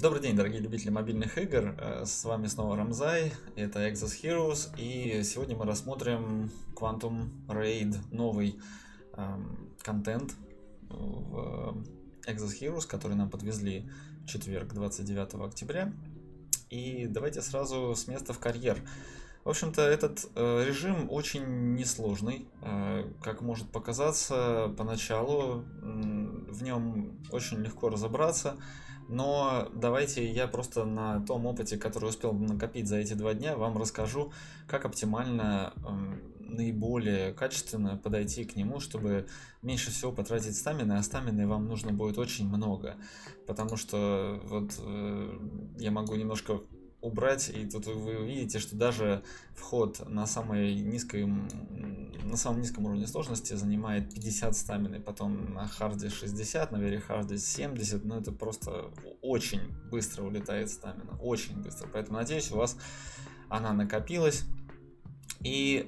Добрый день, дорогие любители мобильных игр. С вами снова Рамзай, это Exos Heroes, и сегодня мы рассмотрим Quantum Raid, новый контент в Exos Heroes, который нам подвезли в четверг, 29 октября. И давайте сразу с места в карьер. В общем-то, этот режим очень несложный, как может показаться поначалу. В нем очень легко разобраться. Но давайте я просто на том опыте, который успел накопить за эти 2 дня, вам расскажу, как оптимально, наиболее качественно подойти к нему, чтобы меньше всего потратить стамины, а стамины вам нужно будет очень много. Потому что вот я могу немножко убрать, и тут вы увидите, что даже вход на самом низком уровне сложности занимает 50 стамины, потом на харде 60, на very харде 70, но это просто очень быстро улетает стамина, очень быстро, поэтому надеюсь, у вас она накопилась. И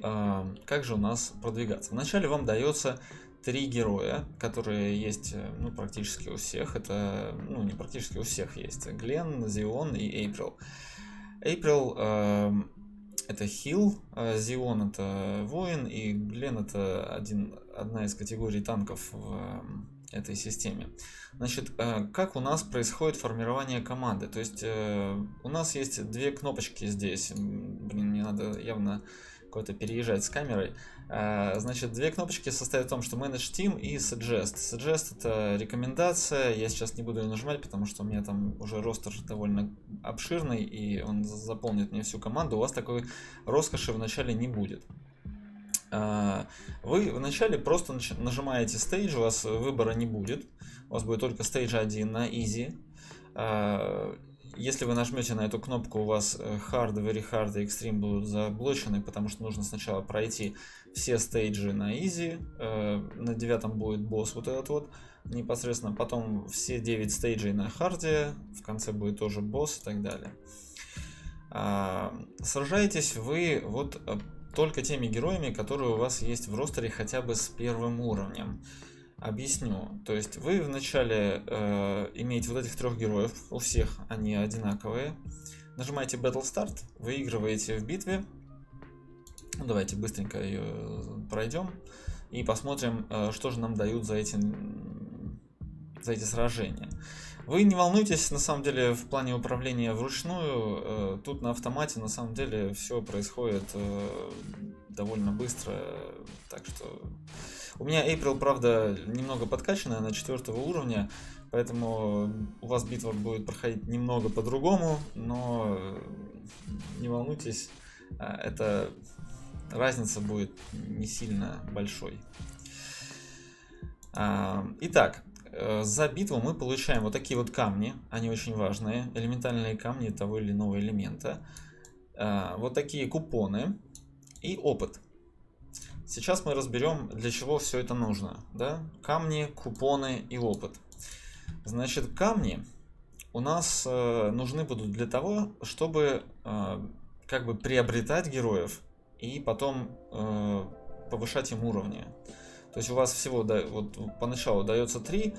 как же у нас продвигаться? Вначале вам дается 3 героя, которые есть практически у всех. Это, не практически у всех есть. Глен, Зион и Эйприл. Эйприл это хил, Зион это воин, и Глен это одна из категорий танков в этой системе. Значит, как у нас происходит формирование команды? То есть у нас есть 2 кнопочки здесь. Блин, мне надо явно куда-то переезжать с камерой. Значит, 2 кнопочки состоят в том, что Manage Team и Suggest. Suggest это рекомендация, я сейчас не буду ее нажимать, потому что у меня там уже ростер довольно обширный, и он заполнит мне всю команду. У вас такой роскоши вначале не будет. Вы вначале просто нажимаете Stage, у вас выбора не будет, у вас будет только Stage 1 на Easy. Если вы нажмете на эту кнопку, у вас Hard, Very Hard и Extreme будут заблочены, потому что нужно сначала пройти все стейджи на Easy, на 9-м будет босс вот этот вот, непосредственно, потом все 9 стейджей на Харде, в конце будет тоже босс и так далее. Сражаетесь вы вот только теми героями, которые у вас есть в ростере хотя бы с 1-м уровнем. Объясню. То есть вы вначале имеете вот этих 3 героев, у всех они одинаковые. Нажимаете Battle Start, выигрываете в битве. Давайте быстренько ее пройдем и посмотрим, что же нам дают за эти сражения. Вы не волнуйтесь, на самом деле, в плане управления вручную. Тут на автомате, на самом деле, все происходит довольно быстро. Так что у меня April, правда, немного подкачанная на 4-го уровня, поэтому у вас битва будет проходить немного по-другому, но не волнуйтесь, эта разница будет не сильно большой. Итак, за битву мы получаем вот такие вот камни, они очень важные, элементальные камни того или иного элемента, вот такие купоны и опыт. Сейчас мы разберем, для чего все это нужно. Да? Камни, купоны и опыт. Значит, камни у нас нужны будут для того, чтобы как бы приобретать героев и потом повышать им уровни. То есть у вас всего вот поначалу дается 3,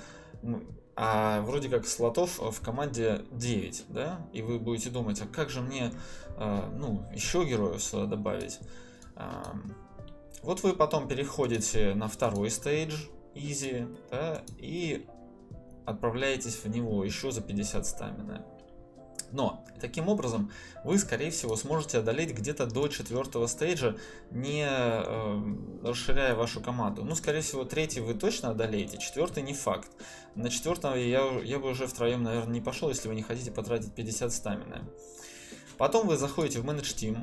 а вроде как слотов в команде 9, да? И вы будете думать, а как же мне еще героев сюда добавить? Вот вы потом переходите на 2-й стейдж, Easy, да, и отправляетесь в него еще за 50 стамины. Но таким образом вы, скорее всего, сможете одолеть где-то до 4-го стейджа, не расширяя вашу команду. Ну, скорее всего, 3-й вы точно одолеете, 4-й не факт. На 4-м я бы уже втроем, наверное, не пошел, если вы не хотите потратить 50 стамины. Потом вы заходите в Manage Team.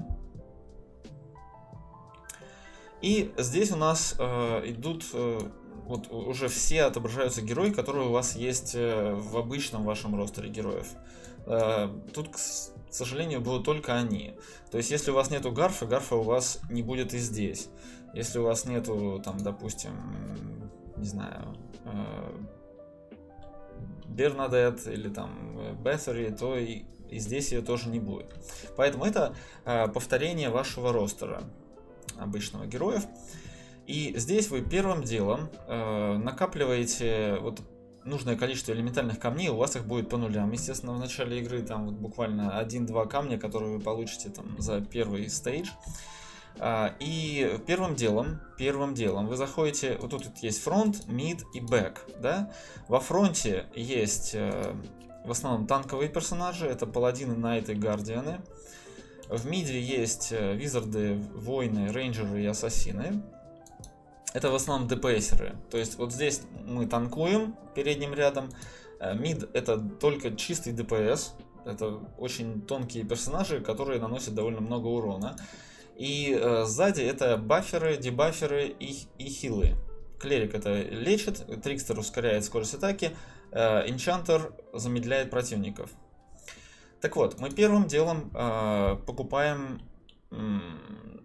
И здесь у нас идут, вот уже все отображаются герои, которые у вас есть в обычном вашем ростере героев. Тут, к сожалению, будут только они. То есть, если у вас нету Гарфа у вас не будет и здесь. Если у вас нету, там, допустим, не знаю, Бернадет или там Бethary, то и здесь ее тоже не будет. Поэтому это повторение вашего ростера обычного героев. И здесь вы первым делом накапливаете вот нужное количество элементальных камней, у вас их будет по нулям. Естественно, в начале игры там вот буквально 1-2 камня, которые вы получите там за первый стейдж. И первым делом вы заходите, вот тут есть фронт, мид и бэк, да? Во фронте есть в основном танковые персонажи, это паладины, найты, гардианы. В миде есть визарды, воины, рейнджеры и ассасины. Это в основном ДПСеры. То есть вот здесь мы танкуем передним рядом. Мид это только чистый ДПС. Это очень тонкие персонажи, которые наносят довольно много урона. И сзади это баферы, дебаферы и хилы. Клерик это лечит, Трикстер ускоряет скорость атаки, Энчантер замедляет противников. Так вот, мы первым делом покупаем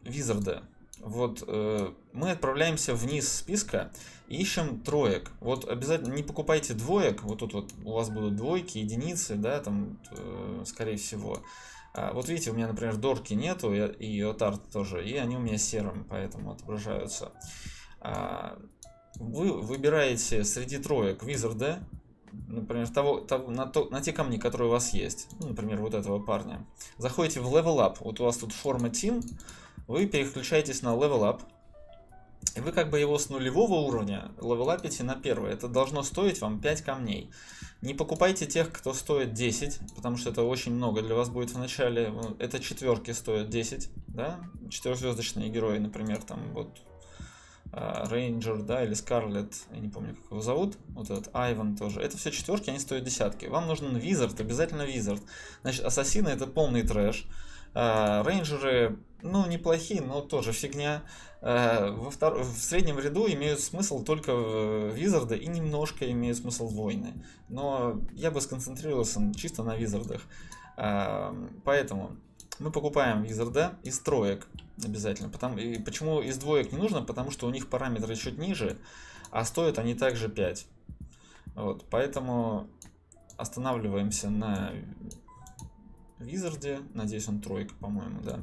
Визарда. Вот мы отправляемся вниз списка и ищем троек. Вот обязательно не покупайте двоек. Вот тут вот у вас будут двойки, единицы, да, там скорее всего. Вот видите, у меня, например, дорки нету и отарт тоже, и они у меня серым, поэтому отображаются. Вы выбираете среди троек Визарда, например, на те камни, которые у вас есть. Ну, например, вот этого парня. Заходите в Level Up. Вот у вас тут форма Team. Вы переключаетесь на Level Up. И вы как бы его с нулевого уровня левелапите на первый. Это должно стоить вам 5 камней. Не покупайте тех, кто стоит 10, потому что это очень много для вас будет в начале. Это четверки стоят 10, да? 4-звездочные герои, например, там вот Рейнджер, да, или Скарлет, я не помню, как его зовут, вот этот Айван тоже. Это все четверки, они стоят десятки. Вам нужен Визард, обязательно Визард. Значит, ассасины это полный трэш. Рейнджеры, ну, неплохие, но тоже фигня. В среднем ряду имеют смысл только Визарды и немножко имеют смысл войны. Но я бы сконцентрировался чисто на Визардах. Поэтому мы покупаем Визарда из троек обязательно. И почему из двоек не нужно? Потому что у них параметры чуть ниже, а стоят они также 5. Вот, поэтому останавливаемся на Визарде. Надеюсь, он тройка, по-моему, да.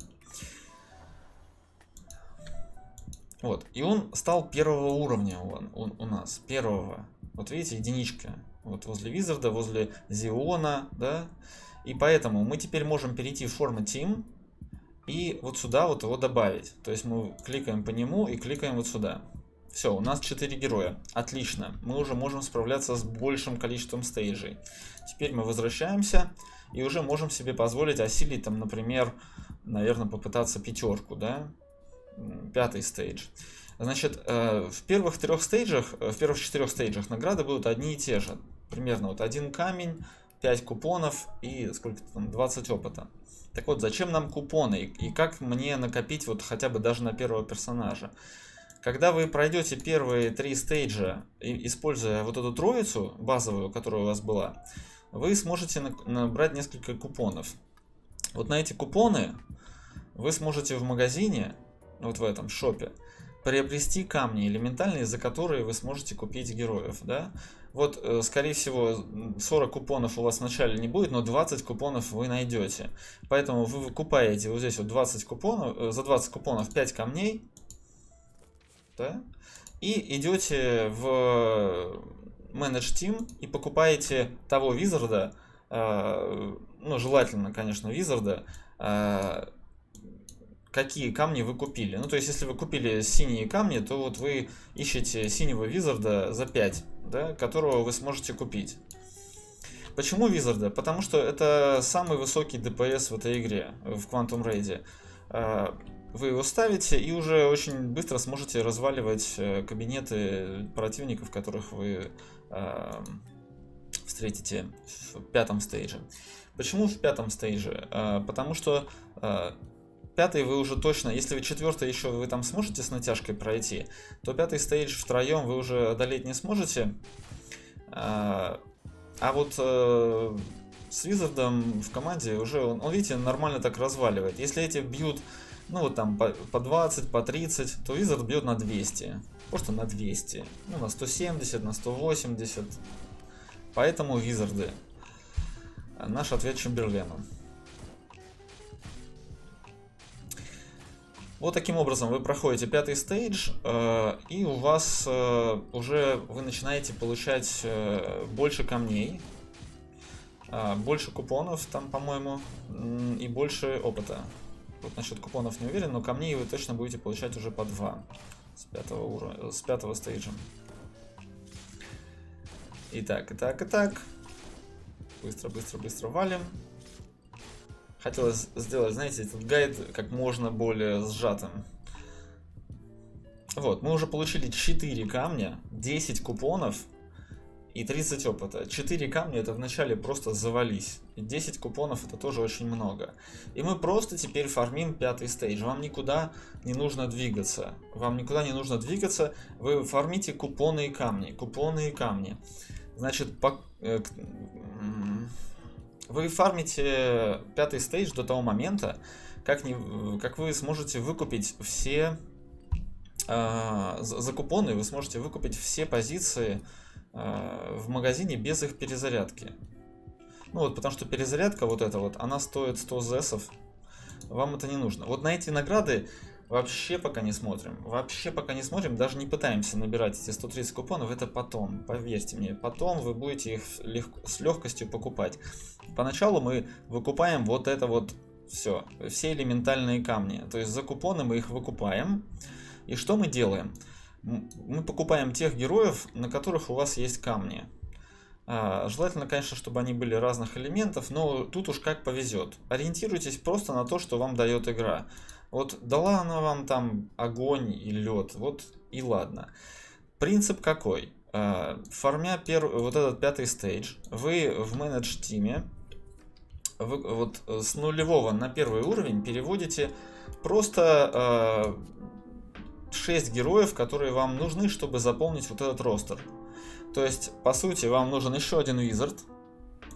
Вот, и он стал первого уровня у нас, первого. Вот видите, единичка. Вот возле Визарда, возле Зиона, да. И поэтому мы теперь можем перейти в форму Team и вот сюда вот его добавить. То есть мы кликаем по нему и кликаем вот сюда. Все, у нас 4 героя. Отлично. Мы уже можем справляться с большим количеством стейджей. Теперь мы возвращаемся и уже можем себе позволить осилить там, например, наверное, попытаться пятерку, да? 5-й стейдж. Значит, в первых 4 стейджах награды будут одни и те же. Примерно вот 1 камень, 5 купонов и сколько там, 20 опыта. Так вот, зачем нам купоны и как мне накопить вот хотя бы даже на первого персонажа? Когда вы пройдете первые 3 стейджа, используя вот эту троицу базовую, которая у вас была, вы сможете набрать несколько купонов. Вот на эти купоны вы сможете в магазине, вот в этом шопе, приобрести камни элементальные, за которые вы сможете купить героев, да? Вот, скорее всего, 40 купонов у вас вначале не будет, но 20 купонов вы найдете. Поэтому вы выкупаете вот здесь вот 20 купонов, за 20 купонов 5 камней, да? И идете в Manage Team и покупаете того Визарда, ну, желательно, конечно, Визарда, какие камни вы купили. Ну, то есть, если вы купили синие камни, то вот вы ищете синего Визарда за 5, да, которого вы сможете купить. Почему Визарда? Потому что это самый высокий ДПС в этой игре, в Quantum Raid. Вы его ставите и уже очень быстро сможете разваливать кабинеты противников, которых вы встретите в 5-м стейдже. Почему в 5-м стейдже? Потому что 5-й вы уже точно, если вы 4-й еще вы там сможете с натяжкой пройти, то 5-й стейдж втроем вы уже одолеть не сможете. А вот с Визардом в команде уже он, видите, нормально так разваливает. Если эти бьют, ну вот там по 20, по 30, то Визард бьет на 200. Просто на 200. Ну, на 170, на 180. Поэтому Визарды. Наш ответ Чемберлену. Вот таким образом вы проходите 5-й стейдж, и у вас уже вы начинаете получать больше камней, больше купонов там, по-моему, и больше опыта. Вот насчет купонов не уверен, но камней вы точно будете получать уже по 2 с 5-го уровня, с 5-го стейджа. Итак. Быстро валим. Хотелось сделать, знаете, этот гайд как можно более сжатым. Вот, мы уже получили 4 камня, 10 купонов и 30 опыта. 4 камня это вначале просто завались. И 10 купонов это тоже очень много. И мы просто теперь фармим 5-й стейдж. Вам никуда не нужно двигаться. Вы фармите купоны и камни. Значит, вы фармите 5-й стейдж до того момента, как вы сможете выкупить все за купоны, вы сможете выкупить все позиции в магазине без их перезарядки. Ну вот, потому что перезарядка вот эта вот, она стоит 100 зесов. Вам это не нужно. Вот на эти награды вообще пока не смотрим. Даже не пытаемся набирать эти 130 купонов. Это потом, поверьте мне. Потом вы будете их с легкостью покупать. Поначалу мы выкупаем вот это вот все элементальные камни. То есть за купоны мы их выкупаем. И что мы делаем? Мы покупаем тех героев, на которых у вас есть камни. Желательно, конечно, чтобы они были разных элементов, но тут уж как повезет. Ориентируйтесь просто на то, что вам дает игра. Вот дала она вам там огонь и лед, вот и ладно. Принцип какой? Фармя вот этот 5-й стейдж, вы в менедж тиме вот с 0 на 1-й уровень переводите просто 6 героев, которые вам нужны, чтобы заполнить вот этот ростер. То есть, по сути, вам нужен еще один визард,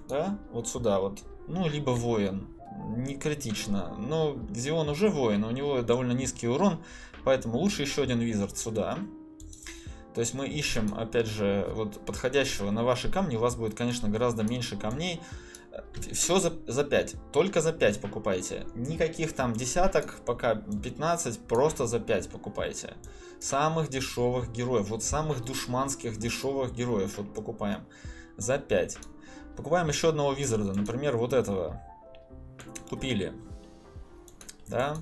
да, вот сюда вот, ну, либо воин, не критично, но Зион уже воин, у него довольно низкий урон, поэтому лучше еще один визард сюда. То есть мы ищем, опять же, вот подходящего на ваши камни, у вас будет, конечно, гораздо меньше камней. Все за 5, только за 5 покупайте. Никаких там десяток, пока 15, просто за 5 покупайте. Самых дешевых героев, вот самых душманских дешевых героев вот покупаем за 5. Покупаем еще одного визарда, например, вот этого. Купили, да,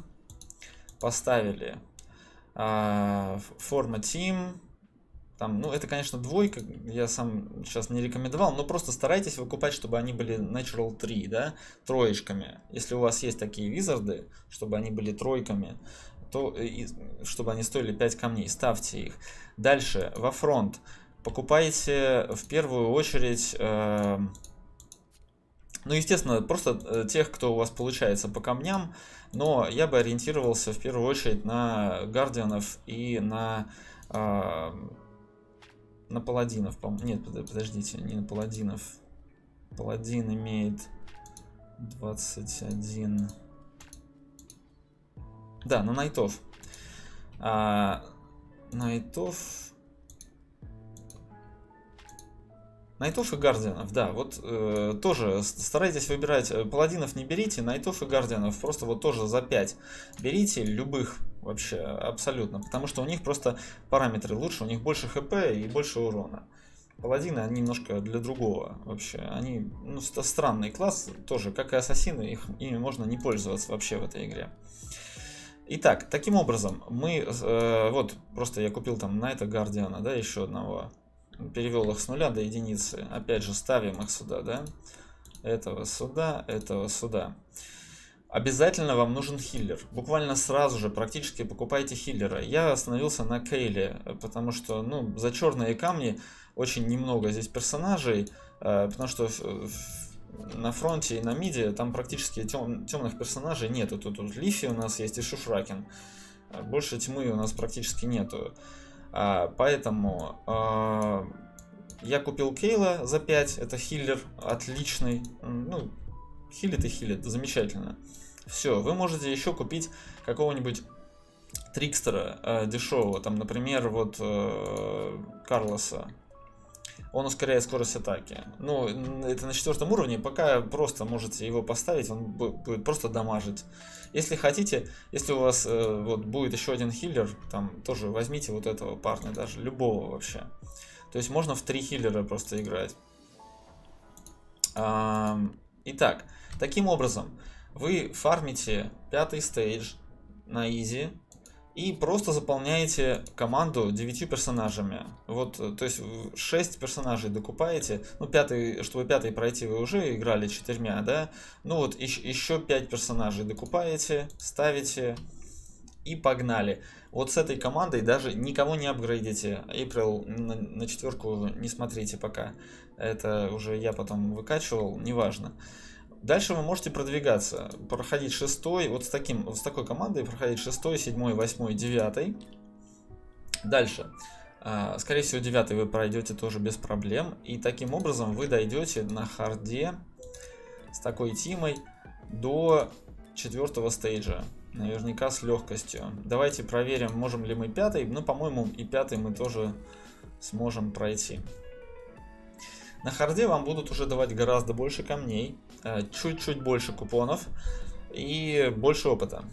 поставили. Форма Team. Там, ну, это, конечно, двойка, я сам сейчас не рекомендовал, но просто старайтесь выкупать, чтобы они были Natural 3, да, троечками. Если у вас есть такие визарды, чтобы они были тройками, то чтобы они стоили 5 камней, ставьте их. Дальше, во фронт, покупайте в первую очередь, ну, естественно, просто тех, кто у вас получается по камням, но я бы ориентировался в первую очередь на гардианов и на паладинов, нет, подождите, не на паладинов. Паладин имеет 21. Да, на найтов. Найтов и гардианов, да, вот тоже старайтесь выбирать, паладинов не берите, найтов и гардианов просто вот тоже за 5 берите, любых вообще, абсолютно, потому что у них просто параметры лучше, у них больше хп и больше урона. Паладины, они немножко для другого вообще, они, ну, странный класс, тоже, как и ассасины, ими можно не пользоваться вообще в этой игре. Итак, таким образом, мы, вот, просто я купил там Найта Гардиана, да, еще одного. Перевел их с 0 до единицы. Опять же, ставим их сюда, да? Этого сюда, этого сюда. Обязательно вам нужен хиллер. Буквально сразу же, практически покупайте хиллера. Я остановился на Кейле, потому что, ну, за черные камни очень немного здесь персонажей, потому что на фронте и на миде там практически темных персонажей нету. Тут Лифи у нас есть и Шушракин. Больше тьмы у нас практически нету. Поэтому я купил Кейла за 5, это хиллер отличный, ну, хилит и хилит, замечательно. Все, вы можете еще купить какого-нибудь трикстера дешевого, там, например, вот Карлоса. Он ускоряет скорость атаки. Ну, это на 4 уровне, пока просто можете его поставить, он будет просто дамажить. Если хотите, если у вас вот будет еще один хиллер, там тоже возьмите вот этого парня, даже любого вообще. То есть можно в 3 хиллера просто играть. Итак, таким образом, вы фармите 5-й стейдж на изи и просто заполняете команду 9 персонажами. Вот, то есть 6 персонажей докупаете. Ну, чтобы 5-й пройти, вы уже играли 4, да? Ну вот еще 5 персонажей докупаете, ставите и погнали. Вот с этой командой даже никого не апгрейдите. April на 4 не смотрите пока. Это уже я потом выкачивал, неважно. Дальше вы можете продвигаться, проходить 6-й, вот с такой командой проходить 6-й, 7-й, 8-й, 9-й. Дальше, скорее всего, 9-й вы пройдете тоже без проблем. И таким образом вы дойдете на харде с такой тимой до 4-го стейджа. Наверняка с легкостью. Давайте проверим, можем ли мы 5-й. Ну, по-моему, и 5-й мы тоже сможем пройти. На харде вам будут уже давать гораздо больше камней, чуть-чуть больше купонов и больше опыта.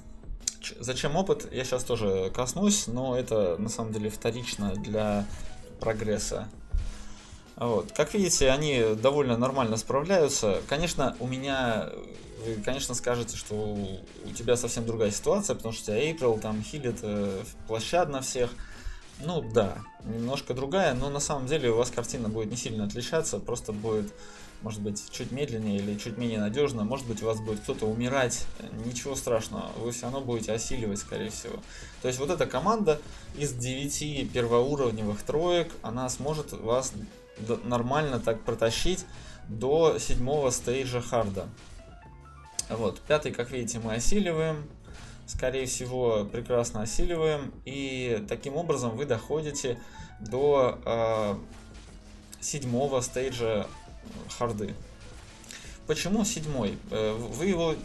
Зачем опыт, я сейчас тоже коснусь, но это на самом деле вторично для прогресса. Вот. Как видите, они довольно нормально справляются. Конечно, вы, конечно, скажете, что у тебя совсем другая ситуация, потому что у тебя April там хилит площадно всех. Ну да, немножко другая, но на самом деле у вас картина будет не сильно отличаться, просто будет, может быть, чуть медленнее или чуть менее надежно, может быть, у вас будет кто-то умирать, ничего страшного, вы все равно будете осиливать, скорее всего. То есть вот эта команда из 9 первоуровневых троек, она сможет вас нормально так протащить до 7-го стейджа харда. Вот, 5-й, как видите, мы осиливаем. Скорее всего, прекрасно осиливаем, и таким образом вы доходите до 7-го стейджа харды. Почему 7-й?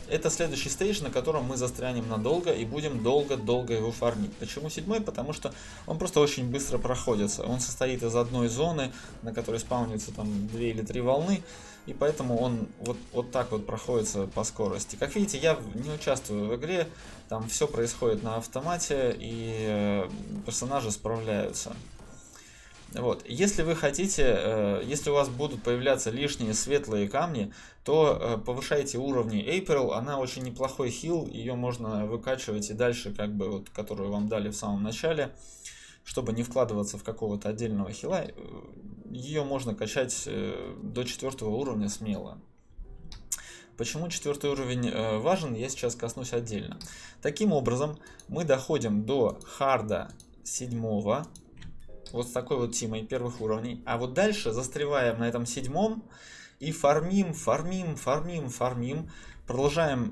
Это следующий стейдж, на котором мы застрянем надолго и будем долго-долго его фармить. Почему 7-й? Потому что он просто очень быстро проходится. Он состоит из одной зоны, на которой спаунится там 2 или 3 волны. И поэтому он вот так вот проходится по скорости. Как видите, я не участвую в игре, там все происходит на автомате, и персонажи справляются. Вот. Если вы хотите, если у вас будут появляться лишние светлые камни, то повышайте уровни April, она очень неплохой хил, ее можно выкачивать и дальше, как бы, вот, которую вам дали в самом начале. Чтобы не вкладываться в какого-то отдельного хила, ее можно качать до 4-го уровня смело. Почему 4-й уровень важен, я сейчас коснусь отдельно. Таким образом, мы доходим до харда 7-го, вот с такой вот тимой первых уровней, а вот дальше застреваем на этом 7-м и фармим, продолжаем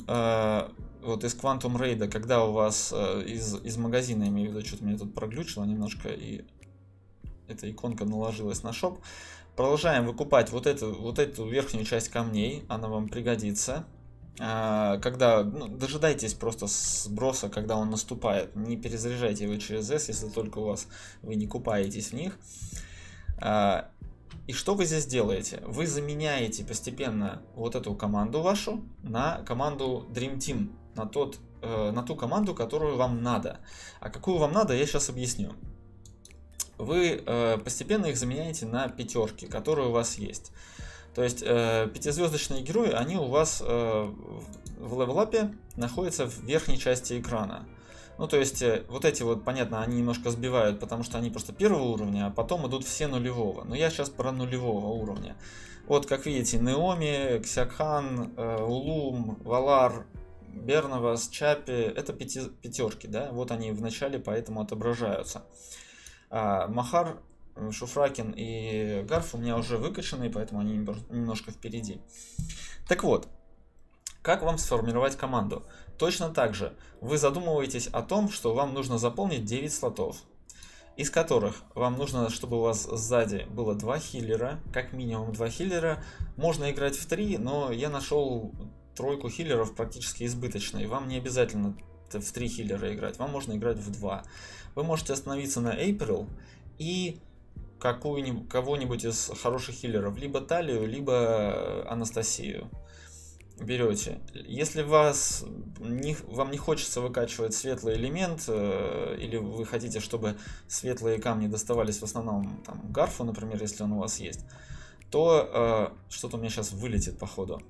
вот из Quantum Raid, когда у вас из магазина, имею в виду, что-то меня тут проглючило немножко, и эта иконка наложилась на шоп. Продолжаем выкупать вот эту верхнюю часть камней, она вам пригодится. Дожидайтесь просто сброса, когда он наступает, не перезаряжайте его через S, если только вы не купаетесь в них. И что вы здесь делаете? Вы заменяете постепенно вот эту команду вашу на команду Dream Team, на ту команду, которую вам надо. А какую вам надо, я сейчас объясню. Вы постепенно их заменяете на 5-ки, которые у вас есть. То есть 5-звездочные герои, они у вас в левелапе находятся в верхней части экрана. Ну, то есть, вот эти вот, понятно, они немножко сбивают, потому что они просто 1-го уровня, а потом идут все 0-го. Но я сейчас про 0-го уровня. Вот, как видите, Неоми, Ксякхан, Улум, Валар, Бернавас, Чапи, это 5-ки, да? Вот они в начале поэтому отображаются. Махар, Шуфракин и Гарф у меня уже выкачаны, поэтому они немножко впереди. Так вот, как вам сформировать команду? Точно так же вы задумываетесь о том, что вам нужно заполнить 9 слотов, из которых вам нужно, чтобы у вас сзади было 2 хиллера, как минимум 2 хиллера. Можно играть в 3, но я нашел 3 хиллеров практически избыточной. Вам не обязательно в 3 хиллера играть, вам можно играть в 2. Вы можете остановиться на April и кого-нибудь из хороших хиллеров, либо Талию, либо Анастасию. Берете. Если вам не хочется выкачивать светлый элемент, или вы хотите, чтобы светлые камни доставались в основном там, Гарфу, например, если он у вас есть, то что-то у меня сейчас вылетит, походу.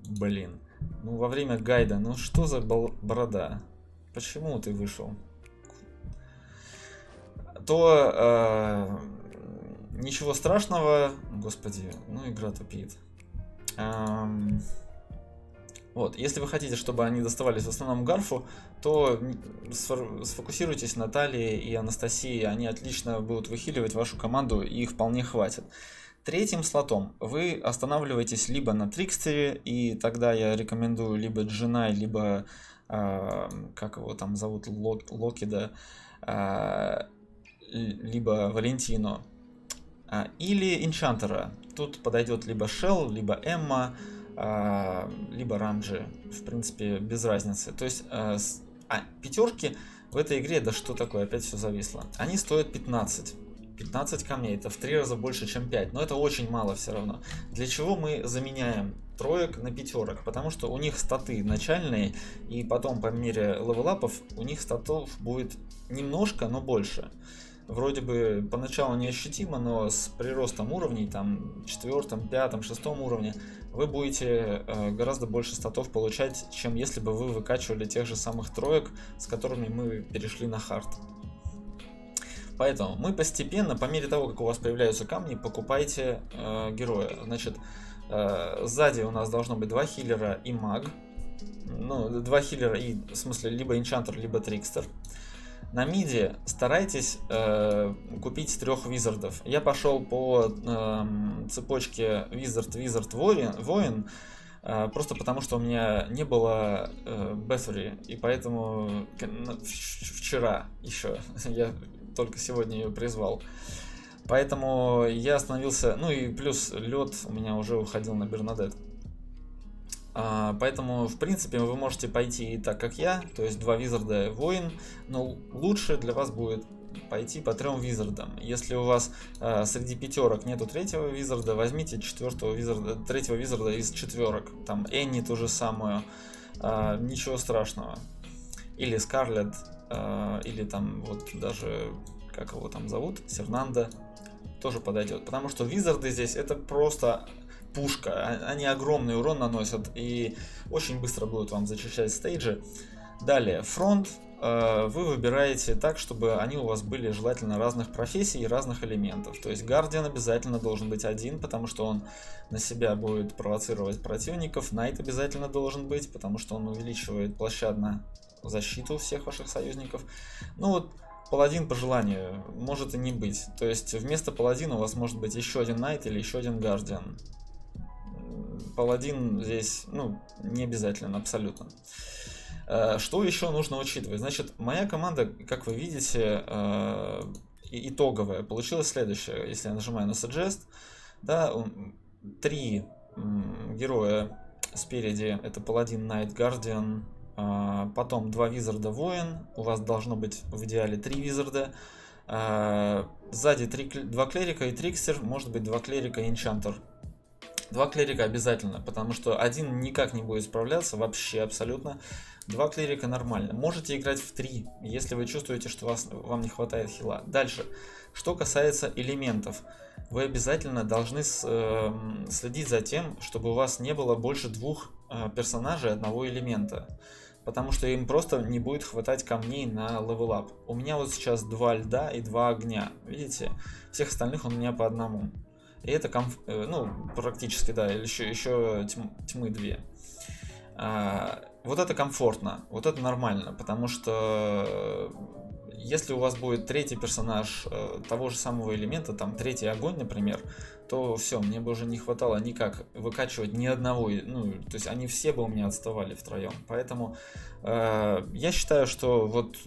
Блин. Ну, во время гайда. Ну, что за борода? Почему ты вышел? То ничего страшного. Господи, ну игра тупит. Вот, если вы хотите, чтобы они доставались в основном Гарфу, то сфокусируйтесь на Талии и Анастасии, они отлично будут выхиливать вашу команду, и их вполне хватит. Третьим слотом вы останавливаетесь либо на Трикстере, и тогда я рекомендую либо Джинай, либо, как его там зовут, Локида, либо Валентино, или Энчантера. Тут подойдет либо Шелл, либо Эмма, либо Ранджи, в принципе, без разницы. То есть, пятерки в этой игре, да что такое, опять все зависло. Они стоят 15 камней, это в 3 раза больше, чем 5, но это очень мало все равно. Для чего мы заменяем троек на пятерок? Потому что у них статы начальные, и потом по мере левелапов у них статов будет немножко, но больше. Вроде бы поначалу неощутимо, но с приростом уровней, там, 4, 5, 6 уровне, вы будете гораздо больше статов получать, чем если бы вы выкачивали тех же самых троек, с которыми мы перешли на хард. Поэтому мы постепенно, по мере того, как у вас появляются камни, покупайте героя. Значит, сзади у нас должно быть 2 хиллера и маг. Ну, 2 хиллера и, в смысле, либо энчантер, либо трикстер. На миде старайтесь купить 3 визардов. Я пошел по цепочке визард, воин, просто потому что у меня не было Бэфери, и поэтому вчера еще, я только сегодня ее призвал. Поэтому я остановился, ну и плюс лед у меня уже уходил на Бернадет. Поэтому, в принципе, вы можете пойти и так, как я, то есть 2 визарда воин, но лучше для вас будет пойти по 3 визардам. Если у вас среди пятерок нету 3-го визарда, возьмите 4-го визарда, 3-го визарда из четверок. Там Энни ту же самую, ничего страшного. Или Скарлетт, или там вот даже, как его там зовут, Сернандо, тоже подойдет. Потому что визарды здесь это просто пушка, они огромный урон наносят и очень быстро будут вам зачищать стейджи. Далее, фронт вы выбираете так, чтобы они у вас были желательно разных профессий и разных элементов. То есть Гардиан обязательно должен быть один, потому что он на себя будет провоцировать противников. Найт обязательно должен быть, потому что он увеличивает площадно защиту всех ваших союзников. Ну вот, паладин по желанию может и не быть. То есть вместо паладина у вас может быть еще один Найт или еще один Гардиан. Паладин здесь, ну, не обязательно, абсолютно. Что еще нужно учитывать? Значит, моя команда, как вы видите, итоговая, получилась следующая. Если я нажимаю на Suggest, да, 3 героя спереди, это паладин, Найт, Гардиан, потом 2 визарда, воин, у вас должно быть в идеале 3 визарда, сзади 2 клерика и трикстер, может быть 2 клерика и энчантер. 2 клерика обязательно, потому что один никак не будет справляться, вообще абсолютно. 2 клерика нормально. Можете играть в 3, если вы чувствуете, что вам не хватает хила. Дальше, что касается элементов. Вы обязательно должны следить за тем, чтобы у вас не было больше 2 персонажей одного элемента. Потому что им просто не будет хватать камней на левелап. У меня вот сейчас 2 льда и 2 огня. Видите? Всех остальных у меня по одному. И это ну, практически, да, еще тьмы 2. Вот это комфортно, вот это нормально, потому что если у вас будет 3-й персонаж того же самого элемента, там 3-й огонь, например, то все, мне бы уже не хватало никак выкачивать ни одного, ну, то есть они все бы у меня отставали втроем. Поэтому я считаю, что вот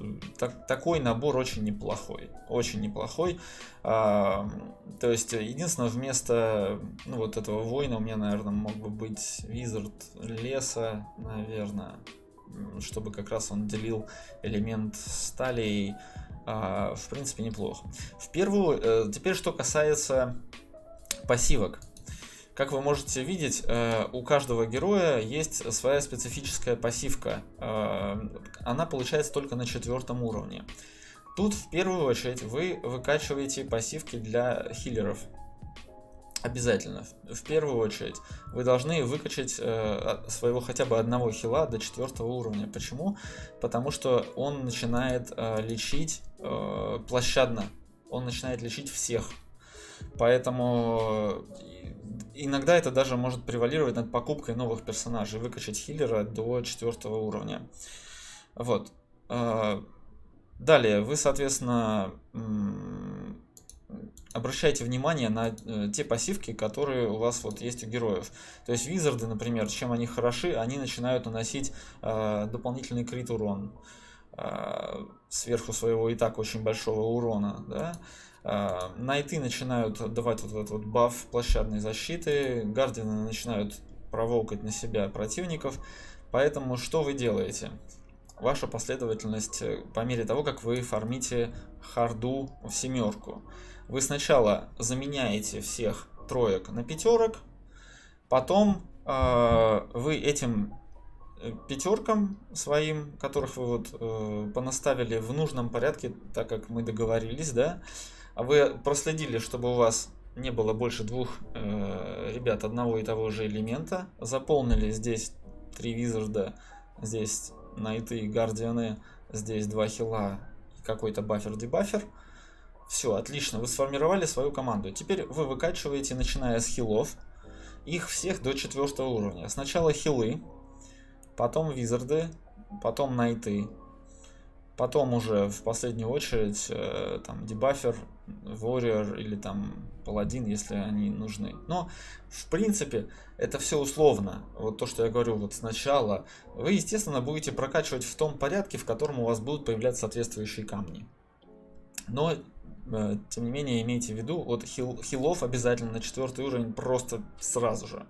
такой набор очень неплохой, очень неплохой. То есть единственное, вместо вот этого воина у меня, наверное, мог бы быть визард леса, наверное, чтобы как раз он делил элемент стали в принципе, неплохо. Теперь, что касается пассивок. Как вы можете видеть, у каждого героя есть своя специфическая пассивка. Она получается только на 4 уровне. Тут в первую очередь вы выкачиваете пассивки для хиллеров. Обязательно. В первую очередь вы должны выкачать своего хотя бы одного хила до 4 уровня. Почему? Потому что он начинает лечить площадно. Он начинает лечить всех. Поэтому иногда это даже может превалировать над покупкой новых персонажей. Выкачать хиллера до 4 уровня. Вот. Далее вы, соответственно, обращайте внимание на те пассивки, которые у вас вот есть у героев. То есть визарды, например, чем они хороши, они начинают наносить дополнительный крит урон сверху своего и так очень большого урона. Да? Найты начинают давать вот этот вот баф площадной защиты, гардианы начинают провокать на себя противников. Поэтому что вы делаете? Ваша последовательность по мере того, как вы фармите харду в 7. Вы сначала заменяете всех троек на 5, потом вы этим 5 своим, которых вы вот понаставили в нужном порядке, так как мы договорились, да, вы проследили, чтобы у вас не было больше 2 ребят одного и того же элемента, заполнили здесь 3 визарда, здесь найты и гардианы, здесь 2 хила и какой-то бафер-дебафер. Все, отлично, вы сформировали свою команду. Теперь вы выкачиваете, начиная с хилов, их всех до 4 уровня. Сначала хилы, потом визарды, потом найты, потом уже в последнюю очередь там дебафер, warrior или там паладин, если они нужны. Но в принципе это все условно. Вот то, что я говорю вот сначала, вы, естественно, будете прокачивать в том порядке, в котором у вас будут появляться соответствующие камни. Но тем не менее, имейте в виду, вот хилов обязательно на 4 уровень просто сразу же.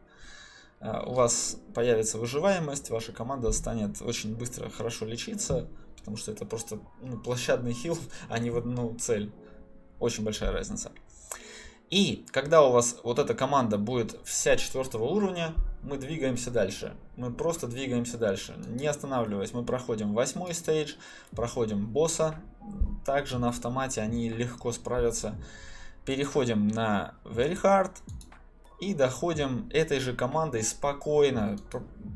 У вас появится выживаемость, ваша команда станет очень быстро хорошо лечиться, потому что это просто площадный хил, а не в одну цель. Очень большая разница. И когда у вас вот эта команда будет вся 4 уровня, мы двигаемся дальше. Мы просто двигаемся дальше, не останавливаясь. Мы проходим 8 стейдж, проходим босса. Также на автомате они легко справятся. Переходим на Very Hard и доходим этой же командой спокойно.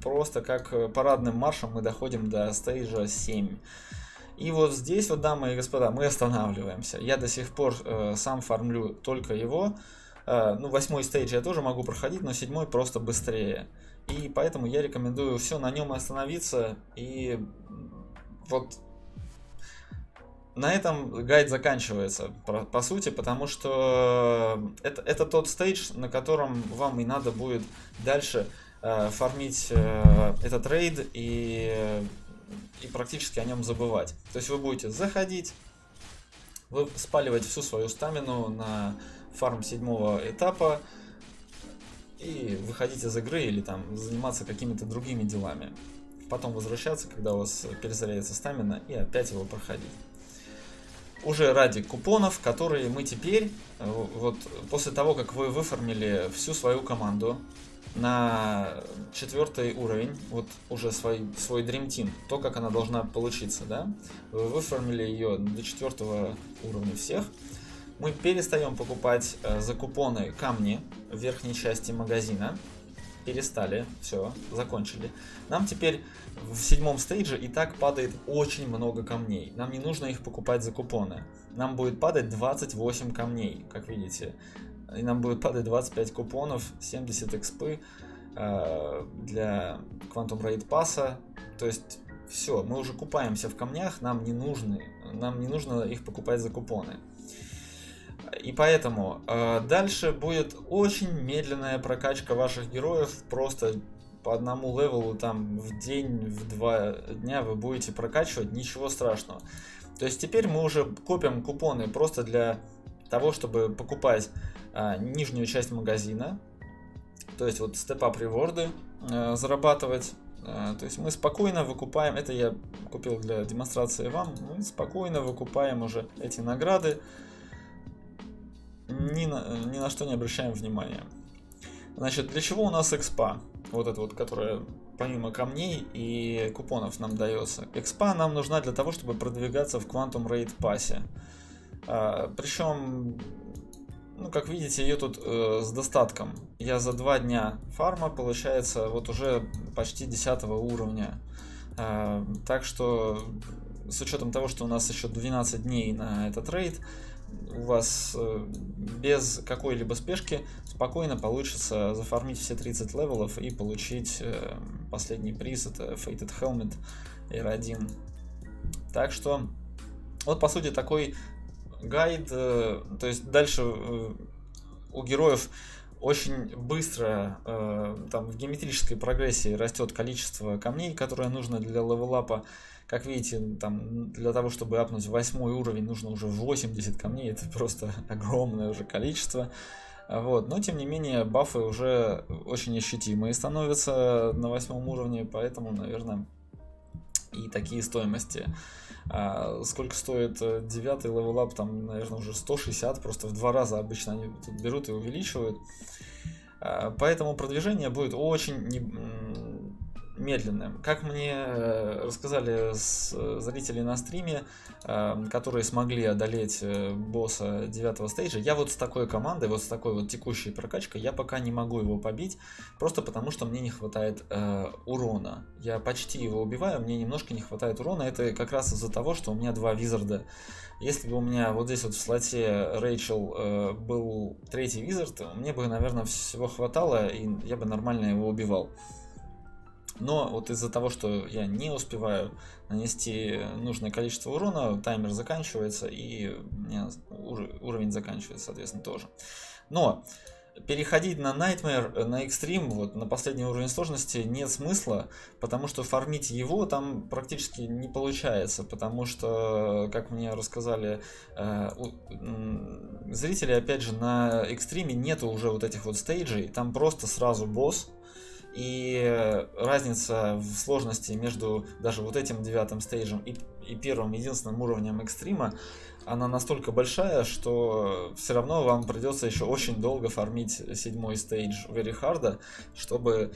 Просто как парадным маршем мы доходим до стейджа 7. И вот здесь, вот, дамы и господа, мы останавливаемся. Я до сих пор сам фармлю только его. 8 стейдж я тоже могу проходить, но 7 просто быстрее. И поэтому я рекомендую все на нем остановиться. И вот на этом гайд заканчивается, по сути, потому что это тот стейдж, на котором вам и надо будет дальше фармить этот рейд и практически о нем забывать. То есть вы будете заходить, вы спаливать всю свою стамину на фарм 7 этапа и выходить из игры или там заниматься какими-то другими делами. Потом возвращаться, когда у вас перезарядится стамина, и опять его проходить. Уже ради купонов, которые мы теперь, вот после того, как вы выфармили всю свою команду на 4 уровень, вот уже свой Dream Team, то, как она должна получиться, да, вы выфармили ее до 4 уровня всех, мы перестаем покупать за купоны камни в верхней части магазина. Перестали, все, закончили. Нам теперь в 7 стейдже и так падает очень много камней. Нам не нужно их покупать за купоны. Нам будет падать 28 камней, как видите. И нам будет падать 25 купонов, 70 экспы для Quantum Raid пасса. То есть все, мы уже купаемся в камнях, нам не нужно их покупать за купоны. И поэтому дальше будет очень медленная прокачка ваших героев, просто по одному левелу там в день, в 2 дня вы будете прокачивать, ничего страшного. То есть теперь мы уже копим купоны просто для того, чтобы покупать нижнюю часть магазина, то есть вот степ-ап реворды зарабатывать, То есть мы спокойно выкупаем, это я купил для демонстрации вам, мы спокойно выкупаем уже эти награды, ни на что не обращаем внимания. Значит, для чего у нас экспа? Вот это вот, которая помимо камней и купонов нам дается. Экспа нам нужна для того, чтобы продвигаться в Quantum Raid пассе. Причем, ну, как видите, ее тут с достатком. Я за 2 дня фарма, получается, вот уже почти 10 уровня. Так что, с учетом того, что у нас еще 12 дней на этот рейд, у вас без какой-либо спешки спокойно получится зафармить все 30 левелов и получить последний приз, это Fated Helmet R1. Так что, вот по сути такой гайд, то есть дальше у героев очень быстро там в геометрической прогрессии растет количество камней, которое нужно для левелапа. Как видите, там для того, чтобы апнуть 8 уровень, нужно уже 80 камней, это просто огромное уже количество. Вот. Но тем не менее, бафы уже очень ощутимые становятся на 8 уровне, поэтому, наверное, и такие стоимости. Сколько стоит 9 левелап, там, наверное, уже 160, просто в 2 раза обычно они тут берут и увеличивают. Поэтому продвижение будет очень медленным. Как мне рассказали зрители на стриме, которые смогли одолеть босса 9 стейджа, я вот с такой командой, вот с такой вот текущей прокачкой, я пока не могу его побить, просто потому что мне не хватает урона. Я почти его убиваю, мне немножко не хватает урона, это как раз из-за того, что у меня 2 визарда. Если бы у меня вот здесь вот в слоте Рэйчел был 3-й визард, мне бы, наверное, всего хватало, и я бы нормально его убивал. Но вот из-за того, что я не успеваю нанести нужное количество урона, таймер заканчивается, и у меня уровень заканчивается, соответственно, тоже. Но переходить на Nightmare, на Extreme, вот, на последний уровень сложности нет смысла, потому что фармить его там практически не получается, потому что, как мне рассказали зрители, опять же, на Extreme нету уже вот этих вот стейджей, там просто сразу босс. И разница в сложности между даже вот этим 9 стейджем и первым единственным уровнем экстрима, она настолько большая, что все равно вам придется еще очень долго фармить 7-й стейдж Very Hard, чтобы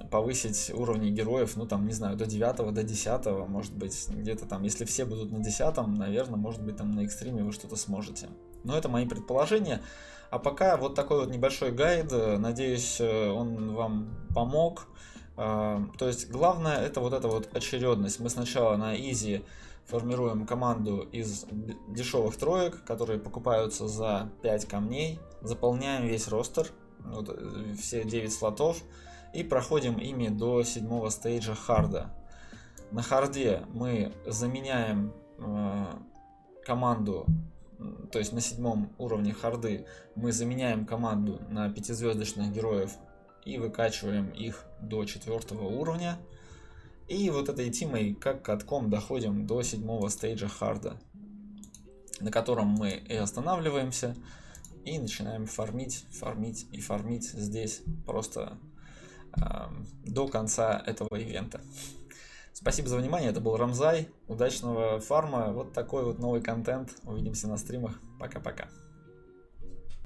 повысить уровни героев, ну там, не знаю, до 9, до 10, может быть, где-то там, если все будут на 10, наверное, может быть, там на экстриме вы что-то сможете. Но это мои предположения. А пока вот такой вот небольшой гайд, надеюсь, он вам помог. То есть главное это вот эта вот очередность. Мы сначала на изи формируем команду из дешевых троек, которые покупаются за 5 камней, заполняем весь ростер, вот, все 9 слотов, и проходим ими до 7 стейджа харда. На харде мы заменяем команду. То есть на 7 уровне харды мы заменяем команду на 5-звездочных героев и выкачиваем их до 4 уровня. И вот этой тимой как катком доходим до 7 стейджа харда, на котором мы и останавливаемся и начинаем фармить здесь просто до конца этого ивента. Спасибо за внимание, это был Рамзай, удачного фарма, вот такой вот новый контент, увидимся на стримах, пока-пока.